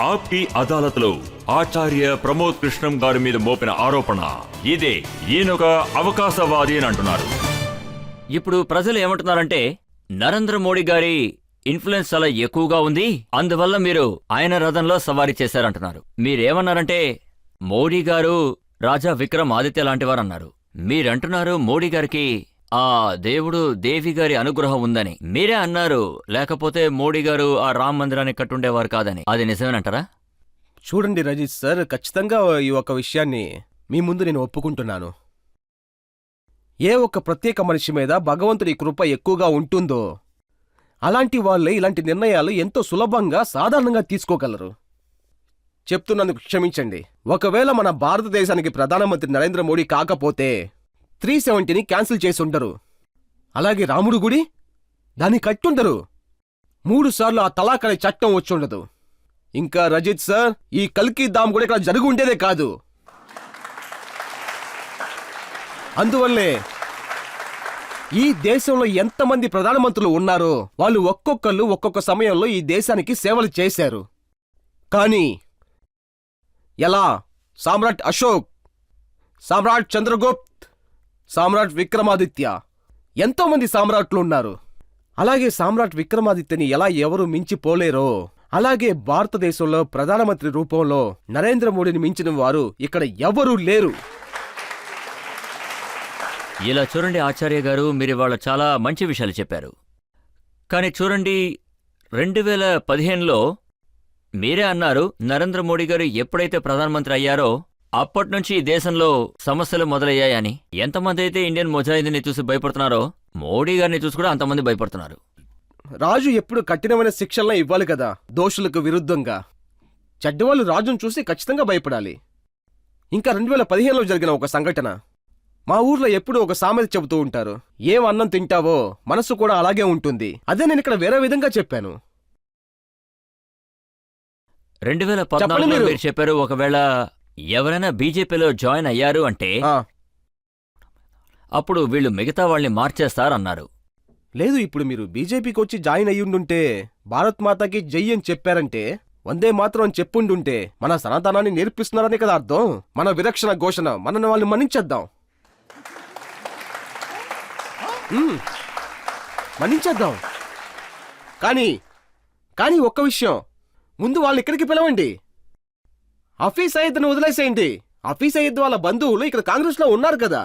ఆప్కి అదాలత్లో ఆచార్య ప్రమోద్ కృష్ణం గారి మీద మోపిన ఆరోపణ ఇదే. ఈయనొక అవకాశవాది అని అంటున్నారు. ఇప్పుడు ప్రజలు ఏమంటున్నారంటే నరేంద్ర మోడీ గారి ఇన్ఫ్లుయెన్స్ చాలా ఎక్కువగా ఉంది, అందువల్ల మీరు ఆయన రథంలో సవారీ చేశారంటున్నారు. మీరేమన్నారంటే మోడీ గారు రాజా విక్రమ్ ఆదిత్య లాంటివారు అన్నారు. మీరంటున్నారు మోడీ గారికి ఆ దేవుడు దేవి గారి అనుగ్రహం ఉందని. మీరే అన్నారు, లేకపోతే మోడీ గారు ఆ రామ్ మందిరాన్ని కట్టుండేవారు కాదని. అది నిజమేనంటారా? చూడండి రజిత్ సార్, ఖచ్చితంగా ఈ ఒక విషయాన్ని మీ ముందు నేను ఒప్పుకుంటున్నాను. ఏ ఒక్క ప్రత్యేక మనిషి మీద భగవంతుడి కృప ఎక్కువగా ఉంటుందో అలాంటి వాళ్ళే ఇలాంటి నిర్ణయాలు ఎంతో సులభంగా సాధారణంగా తీసుకోగలరు. చెప్తున్నందుకు క్షమించండి. ఒకవేళ మన భారతదేశానికి ప్రధానమంత్రి నరేంద్ర మోడీ కాకపోతే 370ని క్యాన్సిల్ చేసి ఉండరు. అలాగే రాముడు గుడి దాన్ని కట్టుండరు. 3 సార్లు ఆ తలాక్ అనే చట్టం వచ్చుండదు. ఇంకా రజిత్ సార్, ఈ కల్కి దామ్ కూడా ఇక్కడ జరిగి ఉండేదే కాదు. అందువల్లే ఈ దేశంలో ఎంతమంది ప్రధానమంత్రులు ఉన్నారో వాళ్ళు ఒక్కొక్కళ్ళు ఒక్కొక్క సమయంలో ఈ దేశానికి సేవలు చేశారు. కానీ ఎలా సామ్రాట్ అశోక్, సామ్రాట్ చంద్రగుప్త్, సామ్రాట్ విక్రమాదిత్య, ఎంతోమంది సామ్రాట్లు ఉన్నారు. అలాగే సామ్రాట్ విక్రమాదిత్యని ఎలా ఎవరు మించిపోలేరో అలాగే భారతదేశంలో ప్రధానమంత్రి రూపంలో నరేంద్ర మోడీని మించిన వారు ఇక్కడ ఎవరూ లేరు. ఇలా చూడండి ఆచార్య గారు, మీరు ఇవాళ చాలా మంచి విషయాలు చెప్పారు. కానీ చూడండి, 2015లో మీరే అన్నారు నరేంద్ర మోడీ గారు ఎప్పుడైతే ప్రధానమంత్రి అయ్యారో అప్పట్నుంచి ఈ దేశంలో సమస్యలు మొదలయ్యాయని. ఎంతమంది అయితే ఇండియన్ ముజాహిదీన్ని చూసి భయపడుతున్నారో మోడీ గారిని చూసి కూడా అంతమంది భయపడుతున్నారు. రాజు ఎప్పుడు కఠినమైన శిక్షలను ఇవ్వాలి కదా దోషులకు విరుద్ధంగా. చెడ్డవాళ్ళు రాజును చూసి ఖచ్చితంగా భయపడాలి. ఇంకా 2015లో జరిగిన ఒక సంఘటన. మా ఊర్లో ఎప్పుడూ ఒక సామెత చెబుతూ ఉంటారు, ఏం అన్నం తింటావో మనసు కూడా అలాగే ఉంటుంది. అదే నేను ఇక్కడ వేరే విధంగా చెప్పాను. 2014లో మీరు చెప్పారు ఒకవేళ ఎవరైనా బీజేపీలో జాయిన్ అయ్యారు అంటే అప్పుడు వీళ్ళు మిగతా వాళ్ళని మార్చేస్తారన్నారు. లేదు, ఇప్పుడు మీరు బీజేపీకి వచ్చి జాయిన్ అయ్యుండుంటే భారత్ మాతాకి జై అని చెప్పారంటే, వందే మాత్రం అని చెప్పుండుంటే మన సనాతనాన్ని నేర్పిస్తున్నారని కదా అర్థం. మన విరక్షణ ఘోషణ, మనల్ని వాళ్ళని మన్నించేద్దాం. మన్నించేద్దాం. కానీ ఒక్క విషయం, ముందు వాళ్ళని ఇక్కడికి పిలవండి. హఫీజ్ సయీద్ను వదిలేసేయండి. హఫీజ్ సయీద్ వాళ్ళ బంధువులు ఇక్కడ కాంగ్రెస్లో ఉన్నారు కదా,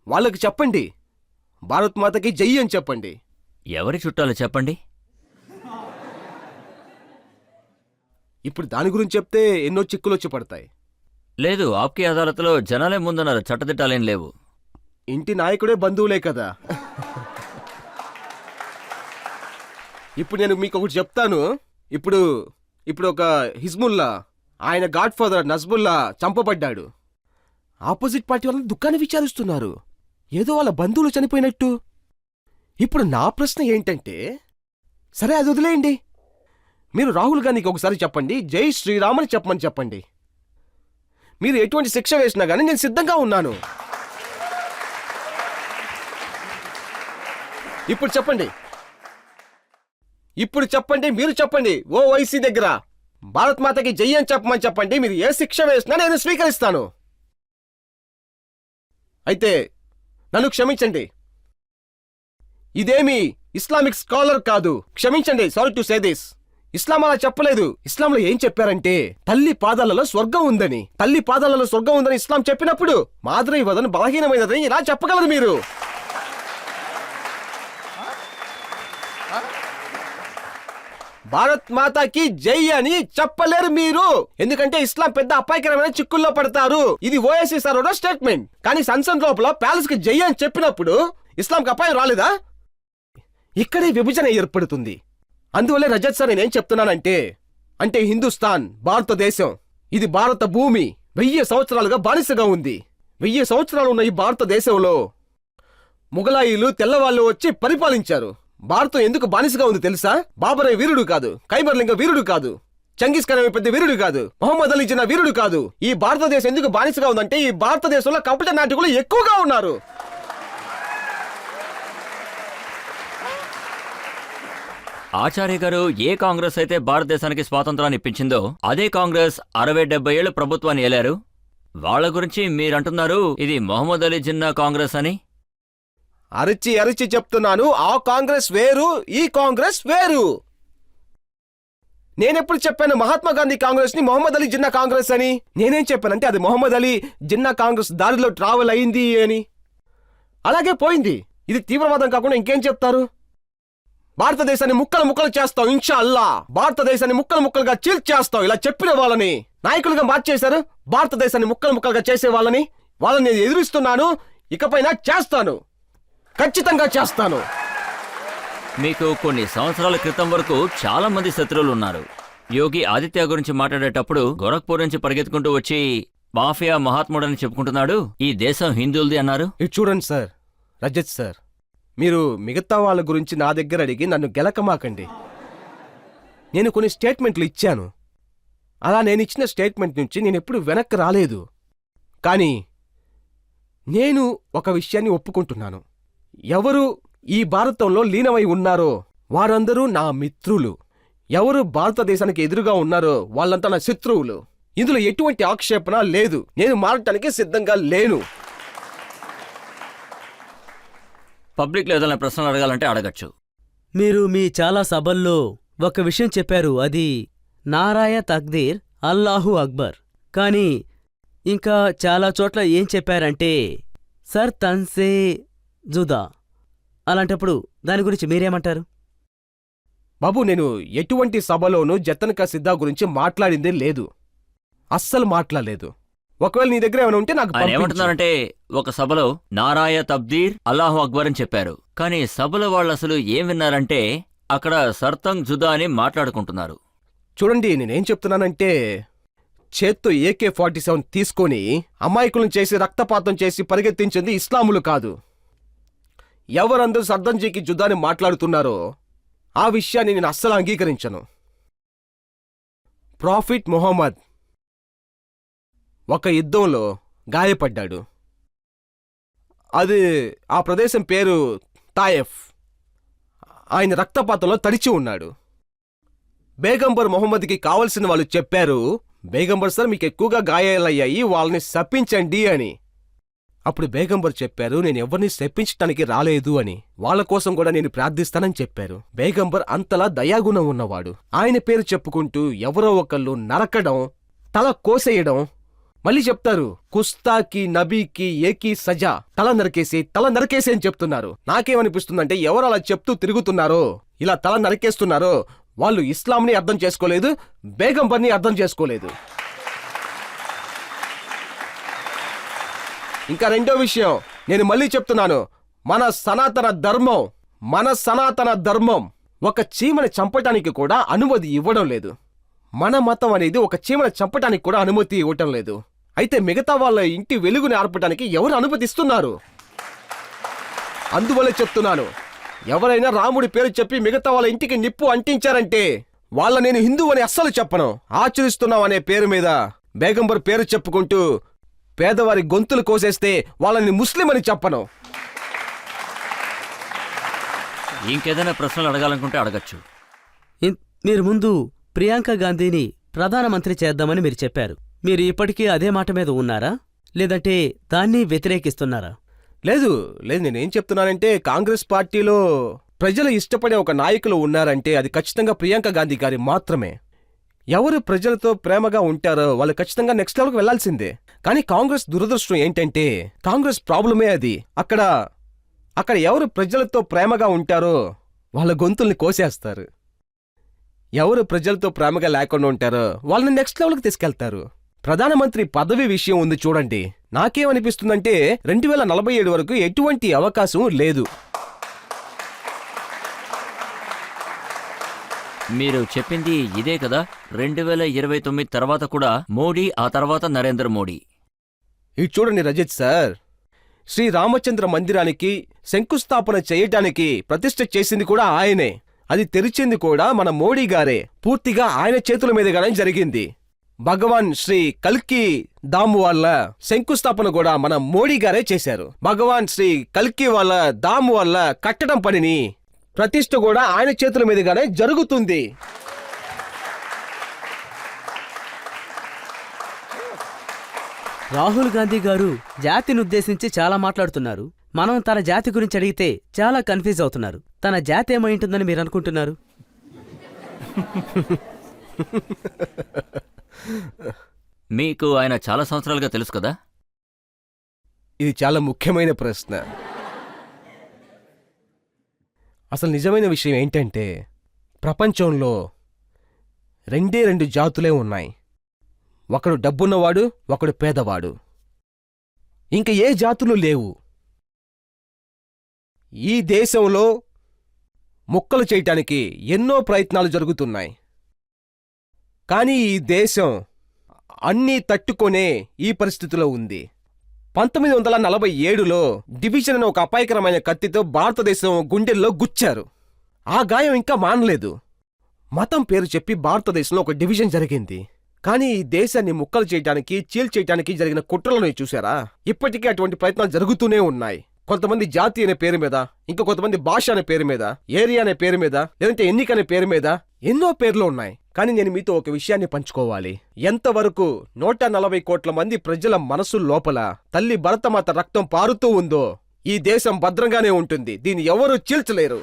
వాళ్ళకి చెప్పండి భారత్ మాతకి జై అని చెప్పండి. ఎవరి చుట్టాలు చెప్పండి. ఇప్పుడు దాని గురించి చెప్తే ఎన్నో చిక్కులొచ్చి పడతాయి. లేదు, ఆప్కి అదాలత్లో జనాలే ముందున్నారు, చట్టదిట్టాలేం లేవు. ఇంటి నాయకుడే బంధువులే కదా. ఇప్పుడు నేను మీకు ఒకటి చెప్తాను. ఇప్పుడు ఒక హిజ్బుల్లా, ఆయన గాడ్ ఫాదర్ నజ్బుల్లా చంపబడ్డాడు. ఆపోజిట్ పార్టీ వాళ్ళని దుఃఖాన్ని విచారిస్తున్నారు, ఏదో వాళ్ళ బంధువులు చనిపోయినట్టు. ఇప్పుడు నా ప్రశ్న ఏంటంటే, సరే అది వదిలేయండి, మీరు రాహుల్ గాంధీకి ఒకసారి చెప్పండి జై శ్రీరామ్ అని చెప్పండి. మీరు ఎటువంటి శిక్ష వేసినా కానీ నేను సిద్ధంగా ఉన్నాను. ఇప్పుడు చెప్పండి, మీరు చెప్పండి ఓవైసీ దగ్గర భారత్ మాతకి జై అని చెప్పండి. మీరు ఏ శిక్ష వేసినా నేను స్వీకరిస్తాను. అయితే నన్ను క్షమించండి, ఇదేమి ఇస్లామిక్ స్కాలర్ కాదు. క్షమించండి, సారీ టు సే దిస్. ఇస్లాం అలా చెప్పలేదు. ఇస్లాంలో ఏం చెప్పారంటే తల్లి పాదాలలో స్వర్గం ఉందని. తల్లి పాదాలలో స్వర్గం ఉందని ఇస్లాం చెప్పినప్పుడు మాదిరి వదన బలహీనమైనదని ఇలా చెప్పగలరు మీరు? భారత్ మాతాకి జై అని చెప్పలేరు మీరు, ఎందుకంటే ఇస్లాం పెద్ద అపాయకరమైన చిక్కుల్లో పడతారు. ఇది ఓఎస్సీ సర్వర్ స్టేట్మెంట్. కానీ సంసద్ లోపల ప్యాలెస్ కి జై అని చెప్పినప్పుడు ఇస్లాంకి అపాయం రాలేదా? ఇక్కడే విభజన ఏర్పడుతుంది. అందువల్లే రజత్ సార్ నేనేం చెప్తున్నానంటే, హిందుస్థాన్ భారతదేశం, ఇది భారత భూమి 1000 సంవత్సరాలుగా బానిసగా ఉంది. 1000 సంవత్సరాలు ఉన్న ఈ భారతదేశంలో ముగలాయిలు తెల్లవాళ్ళు వచ్చి పరిపాలించారు. భారతం ఎందుకు బానిసగా ఉంది తెలుసా? బాబర్ వీరుడు కాదు, ఖైబర్లింగ వీరుడు కాదు, చంగీస్ ఖాన్ పెద్ద వీరుడు కాదు, మొహమ్మద్ అలీ జిన్నా వీరుడు కాదు. ఈ భారతదేశం ఎందుకు బానిసగా ఉందంటే ఈ భారతదేశంలో కపట నాటకులు ఎక్కువగా ఉన్నారు. ఆచార్య గారు ఏ కాంగ్రెస్ అయితే భారతదేశానికి స్వాతంత్రాన్ని ఇప్పించిందో అదే కాంగ్రెస్ 60-70 ఏళ్లు ప్రభుత్వాన్ని ఏలారు. వాళ్ళ గురించి మీరంటున్నారు ఇది మొహమ్మద్ అలీ జిన్నా కాంగ్రెస్ అని. అరిచి అరిచి చెప్తున్నాను, ఆ కాంగ్రెస్ వేరు, ఈ కాంగ్రెస్ వేరు. నేనెప్పుడు చెప్పాను మహాత్మా గాంధీ కాంగ్రెస్ ని మొహమ్మద్ అలీ జిన్నా కాంగ్రెస్ అని? నేనేం చెప్పానంటే అది మొహమ్మద్ అలీ జిన్నా కాంగ్రెస్ దారిలో ట్రావెల్ అయింది అని. అలాగే పోయింది. ఇది తీవ్రవాదం కాకుండా ఇంకేం చెప్తారు? భారతదేశాన్ని ముక్కలు ముక్కలు చేస్తాం ఇన్షా అల్లా, భారతదేశాన్ని ముక్కలు ముక్కలుగా చీల్చేస్తాం ఇలా చెప్పిన వాళ్ళని నాయకులుగా మార్చేశారు. భారతదేశాన్ని ముక్కలు ముక్కలుగా చేసే వాళ్ళని నేను ఎదురిస్తున్నాను. ఇకపైన చేస్తాను, ఖచ్చితంగా చేస్తాను. మీకు కొన్ని సంవత్సరాల క్రితం వరకు చాలా మంది శత్రువులు ఉన్నారు. యోగి ఆదిత్య గురించి మాట్లాడేటప్పుడు గోరఖ్పూర్ నుంచి పరిగెత్తుకుంటూ వచ్చి మాఫియా మహాత్ముడని చెప్పుకుంటున్నాడు. ఈ దేశం హిందువులది అన్నారు. ఇది చూడండి సార్, రజత్ సార్, మీరు మిగతా వాళ్ళ గురించి నా దగ్గర అడిగి నన్ను గెలకమాకండి. నేను కొన్ని స్టేట్మెంట్లు ఇచ్చాను. అలా నేను ఇచ్చిన స్టేట్మెంట్ నుంచి నేను ఎప్పుడు వెనక్కి రాలేదు. కానీ నేను ఒక విషయాన్ని ఒప్పుకుంటున్నాను. ఎవరు ఈ భారతంలో లీనమై ఉన్నారో వారందరూ నా మిత్రులు. ఎవరు భారతదేశానికి ఎదురుగా ఉన్నారో వాళ్ళంతా నా శత్రువులు. ఇందులో ఎటువంటి ఆక్షేపణ లేదు. నేను మారటానికి సిద్ధంగా లేను. పబ్లిక్లో ఏదైనా ప్రశ్నలు అడగాలంటే అడగచ్చు. మీరు మీ చాలా సభల్లో ఒక విషయం చెప్పారు, అది నారాయ తక్దీర్ అల్లాహు అక్బర్. కానీ ఇంకా చాలా చోట్ల ఏం చెప్పారంటే సర్ తన్సే జుదా. అలాంటప్పుడు దాని గురించి మీరేమంటారు? బాబు, నేను ఎటువంటి సభలోనూ జతన్ కా సిద్ధా గురించి మాట్లాడిందే లేదు. అస్సలు మాట్లాడలేదు. ఒకవేళ నీ దగ్గర ఏమైనా ఉంటే నాకు ఆయన పంపించు. ఏమంటున్నారంటే ఒక సభలో నారాయ తబ్దీర్ అల్లాహు అక్బర్ అని చెప్పారు. కానీ సభలో వాళ్ళు అసలు ఏం విన్నారంటే అక్కడ సర్తంగ్ జుదా అని మాట్లాడుకుంటున్నారు. చూడండి, నేనేం చెప్తున్నానంటే చేత్తో AK-47 తీసుకొని అమాయకులను చేసి రక్తపాతం చేసి పరిగెత్తించింది ఇస్లాములు కాదు. ఎవరందరూ సర్దంజీకి జుద్దాన్ని మాట్లాడుతున్నారో ఆ విషయాన్ని నేను అస్సలు అంగీకరించను. ప్రాఫిట్ మొహమ్మద్ ఒక యుద్ధంలో గాయపడ్డాడు. అది ఆ ప్రదేశం పేరు తాయెఫ్. ఆయన రక్తపాతంలో తడిచి ఉన్నాడు. బేగంబర్ మొహమ్మద్కి కావలసిన వాళ్ళు చెప్పారు, బేగంబర్ సార్ మీకు ఎక్కువగా గాయాలయ్యాయి, వాళ్ళని శపించండి అని. అప్పుడు బేగంబర్ చెప్పారు, నేను ఎవరిని శపించటానికి రాలేదు అని, వాళ్ళ కోసం కూడా నేను ప్రార్థిస్తానని చెప్పారు. బేగంబర్ అంతలా దయాగుణం ఉన్నవాడు. ఆయన పేరు చెప్పుకుంటూ ఎవరో ఒకళ్ళు నరకడం, తల కోసేయడం, మళ్ళీ చెప్తారు కుస్తాకి నబీకి ఏకీ సజా, తల నరికేసి అని చెప్తున్నారు. నాకేమనిపిస్తుందంటే ఎవరు అలా చెప్తూ తిరుగుతున్నారో, ఇలా తల నరికేస్తున్నారో వాళ్ళు ఇస్లాంని అర్థం చేసుకోలేదు, బేగంబర్ని అర్థం చేసుకోలేదు. ఇంకా రెండో విషయం నేను మళ్ళీ చెప్తున్నాను, మన సనాతన ధర్మం ఒక చీమని చంపటానికి కూడా అనుమతి ఇవ్వడం లేదు. మన మతం అనేది ఒక చీమని చంపటానికి కూడా అనుమతి ఇవ్వటం లేదు. అయితే మిగతా వాళ్ళ ఇంటి వెలుగుని ఆర్పటానికి ఎవరు అనుమతిస్తున్నారు? అందువల్ల చెప్తున్నాను, ఎవరైనా రాముడి పేరు చెప్పి మిగతా వాళ్ళ ఇంటికి నిప్పు అంటించారంటే వాళ్ళ నేను హిందువు అని అస్సలు చెప్పను. ఆచరిస్తున్నాం అనే పేరు మీద బేగంబర్ పేరు చెప్పుకుంటూ పేదవారి గొంతులు కోసేస్తే వాళ్ళని ముస్లిం అని చెప్పను. ఇంకేదైనా ప్రశ్నలు అడగాలనుకుంటే అడగచ్చు. మీరు ముందు ప్రియాంక గాంధీని ప్రధానమంత్రి చేద్దామని మీరు చెప్పారు. మీరు ఇప్పటికీ అదే మాట మీద ఉన్నారా, లేదంటే దాన్ని వ్యతిరేకిస్తున్నారా? లేదు, నేనేం చెప్తున్నానంటే కాంగ్రెస్ పార్టీలో ప్రజలు ఇష్టపడే ఒక నాయకులు ఉన్నారంటే అది ఖచ్చితంగా ప్రియాంక గాంధీ గారి మాత్రమే. ఎవరు ప్రజలతో ప్రేమగా ఉంటారో వాళ్ళు ఖచ్చితంగా నెక్స్ట్ లెవెల్కి వెళ్లాల్సిందే. కానీ కాంగ్రెస్ దురదృష్టం ఏంటంటే కాంగ్రెస్ ప్రాబ్లమే అది. అక్కడ ఎవరు ప్రజలతో ప్రేమగా ఉంటారో వాళ్ళ గొంతుల్ని కోసేస్తారు. ఎవరు ప్రజలతో ప్రేమగా లేకుండా ఉంటారో వాళ్ళని నెక్స్ట్ లెవెల్కి తీసుకెళ్తారు. ప్రధానమంత్రి పదవి విషయం ఉంది చూడండి, నాకేమనిపిస్తుందంటే 2047 వరకు ఎటువంటి అవకాశం లేదు. మీరు చెప్పింది ఇదే కదా? 2029 తర్వాత కూడా మోడీ, ఆ తర్వాత నరేంద్ర మోడీ. ఇది చూడండి రజత్ సార్, శ్రీ రామచంద్ర మందిరానికి శంకుస్థాపన చేయటానికి ప్రతిష్ఠ చేసింది కూడా ఆయనే. అది తెరిచింది కూడా మన మోడీ గారే. పూర్తిగా ఆయన చేతుల మీదుగానే జరిగింది. భగవాన్ శ్రీ కల్కి దాము వల్ల శంకుస్థాపన కూడా మన మోడీ గారే చేశారు. భగవాన్ శ్రీ కల్కి వాళ్ళ దాము వల్ల కట్టడం పనిని ప్రతిష్ఠ కూడా ఆయన చేతుల మీదుగానే జరుగుతుంది. రాహుల్ గాంధీ గారు జాతిని ఉద్దేశించి చాలా మాట్లాడుతున్నారు. మనం తన జాతి గురించి అడిగితే చాలా కన్ఫ్యూజ్ అవుతున్నారు. తన జాతి ఏమై ఉంటుందని మీరు అనుకుంటున్నారు? మీకు ఆయన చాలా సంవత్సరాలుగా తెలుసు కదా? ఇది చాలా ముఖ్యమైన ప్రశ్న. అసలు నిజమైన విషయం ఏంటంటే ప్రపంచంలో రెండే రెండు జాతులే ఉన్నాయి. ఒకడు డబ్బున్నవాడు, ఒకడు పేదవాడు. ఇంక ఏ జాతులు లేవు. ఈ దేశంలో ముక్కలు చేయటానికి ఎన్నో ప్రయత్నాలు జరుగుతున్నాయి. కానీ ఈ దేశం అన్నీ తట్టుకొనే ఈ పరిస్థితిలో ఉంది. 1947లో డివిజన్ అనే ఒక అపాయకరమైన కత్తితో భారతదేశం గుండెల్లో గుచ్చారు. ఆ గాయం ఇంకా మానలేదు. మతం పేరు చెప్పి భారతదేశంలో ఒక డివిజన్ జరిగింది. కానీ ఈ దేశాన్ని ముక్కలు చేయడానికి, చీల్చేయటానికి జరిగిన కుట్రలను చూశారా? ఇప్పటికీ అటువంటి ప్రయత్నాలు జరుగుతూనే ఉన్నాయి. కొంతమంది జాతి అనే పేరు మీద, ఇంకా కొంతమంది భాష అనే పేరు మీద, ఏరియా అనే పేరు మీద, లేదంటే ఎన్నిక అనే పేరు మీద ఎన్నో పేర్లు ఉన్నాయి. కానీ నేను మీతో ఒక విషయాన్ని పంచుకోవాలి. ఎంతవరకు 140 కోట్ల మంది ప్రజల మనసు లోపల తల్లి భరతమాత రక్తం పారుతూ ఉందో ఈ దేశం భద్రంగానే ఉంటుంది. దీన్ని ఎవరూ చీల్చలేరు.